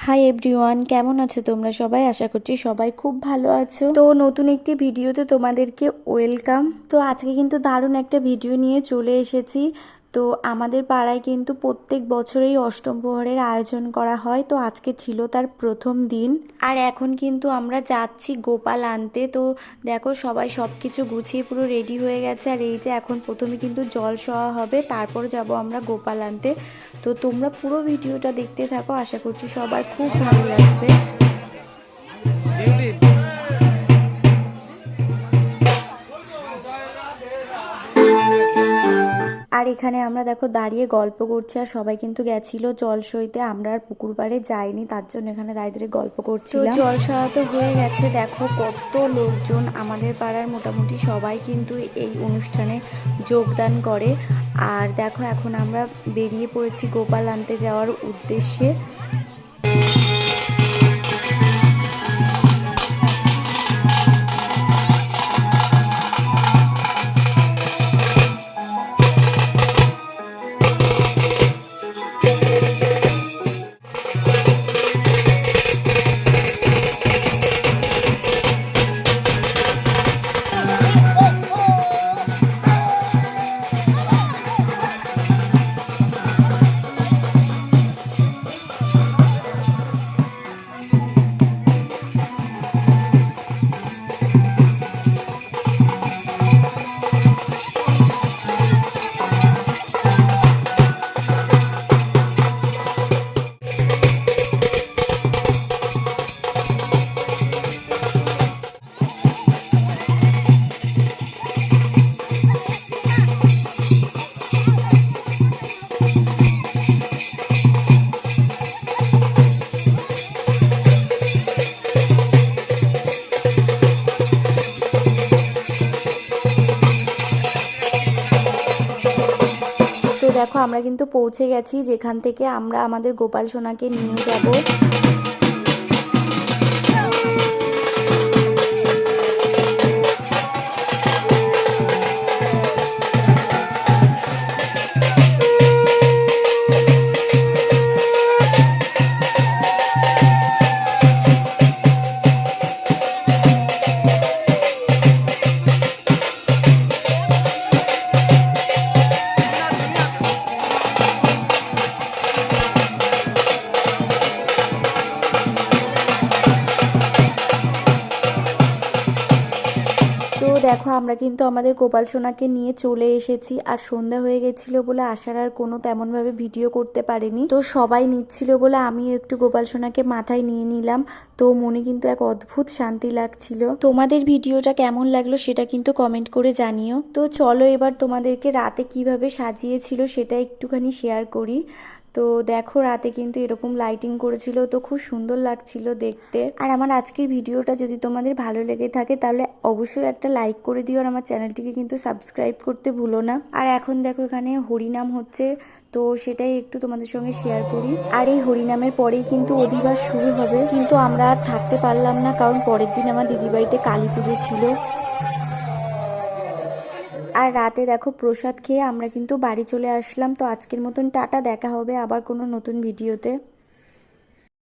Hi everyone, কেমন আছো তোমরা সবাই? আশা করছি সবাই খুব ভালো আছো। তো নতুন একটি ভিডিওতে তোমাদেরকে ওয়েলকাম। তো আজকে কিন্তু দারুণ একটা ভিডিও নিয়ে চলে এসেছি। তো আমাদের পাড়ায় কিন্তু প্রত্যেক বছরেই অষ্টম প্রহরের আয়োজন করা হয়। তো আজকে ছিল তার প্রথম দিন, আর এখন কিন্তু আমরা যাচ্ছি গোপাল আনতে। তো দেখো সবাই সব কিছু গুছিয়ে পুরো রেডি হয়ে গেছে। আর এই যে এখন প্রথমে কিন্তু জল সওয়া হবে, তারপর যাব আমরা গোপাল আনতে। তো তোমরা পুরো ভিডিওটা দেখতে থাকো, আশা করছি সবার খুব ভালো লাগবে। আর এখানে আমরা দেখো দাঁড়িয়ে গল্প করছি, আর সবাই কিন্তু গেছিল জল সইতে। আমরা আর পুকুর পাড়ে যাইনি, তার জন্য এখানে দাঁড়িয়ে গল্প করছিলাম। জল সওয়া তো হয়ে গেছে, দেখো কত লোকজন। আমাদের পাড়ার মোটামুটি সবাই কিন্তু এই অনুষ্ঠানে যোগদান করে। আর দেখো এখন আমরা বেরিয়ে পড়েছি গোপাল আনতে যাওয়ার উদ্দেশ্যে। দেখো আমরা কিন্তু পৌঁছে গেছি, যেখান থেকে আমরা আমাদের গোপাল সোনাকে নিয়ে যাব। তো দেখো আমরা কিন্তু আমাদের গোপাল সোনাকে নিয়ে চলে এসেছি। আর সন্ধ্যা হয়ে গেছিল বলে আসার আর কোনো তেমনভাবে ভিডিও করতে পারিনি। তো সবাই নিচ্ছিল বলে আমিও একটু গোপাল সোনাকে মাথায় নিয়ে নিলাম। তো মনে কিন্তু এক অদ্ভুত শান্তি লাগছিল। তোমাদের ভিডিওটা কেমন লাগলো সেটা কিন্তু কমেন্ট করে জানিও। তো চলো এবার তোমাদেরকে রাতে কিভাবে সাজিয়েছিল সেটা একটুখানি শেয়ার করি। তো দেখো রাতে কিন্তু এরকম লাইটিং করেছিল, তো খুব সুন্দর লাগছিল দেখতে। আর আমার আজকের ভিডিওটা যদি তোমাদের ভালো লেগে থাকে তাহলে অবশ্যই একটা লাইক করে দিও, আর আমার চ্যানেলটিকে কিন্তু সাবস্ক্রাইব করতে ভুলো না। আর এখন দেখো এখানে হরিনাম হচ্ছে, তো সেটাই একটু তোমাদের সঙ্গে শেয়ার করি। আর এই হরিনামের পরেই কিন্তু অধিবাস শুরু হবে, কিন্তু আমরা আর থাকতে পারলাম না, কারণ পরের দিন আমার দিদিবাড়িতে কালী পুজো ছিল। আর রাতে দেখো প্রসাদ খেয়ে আমরা কিন্তু বাড়ি চলে আসলাম। তো আজকের মতন টাটা, দেখা হবে আবার কোনো নতুন ভিডিওতে।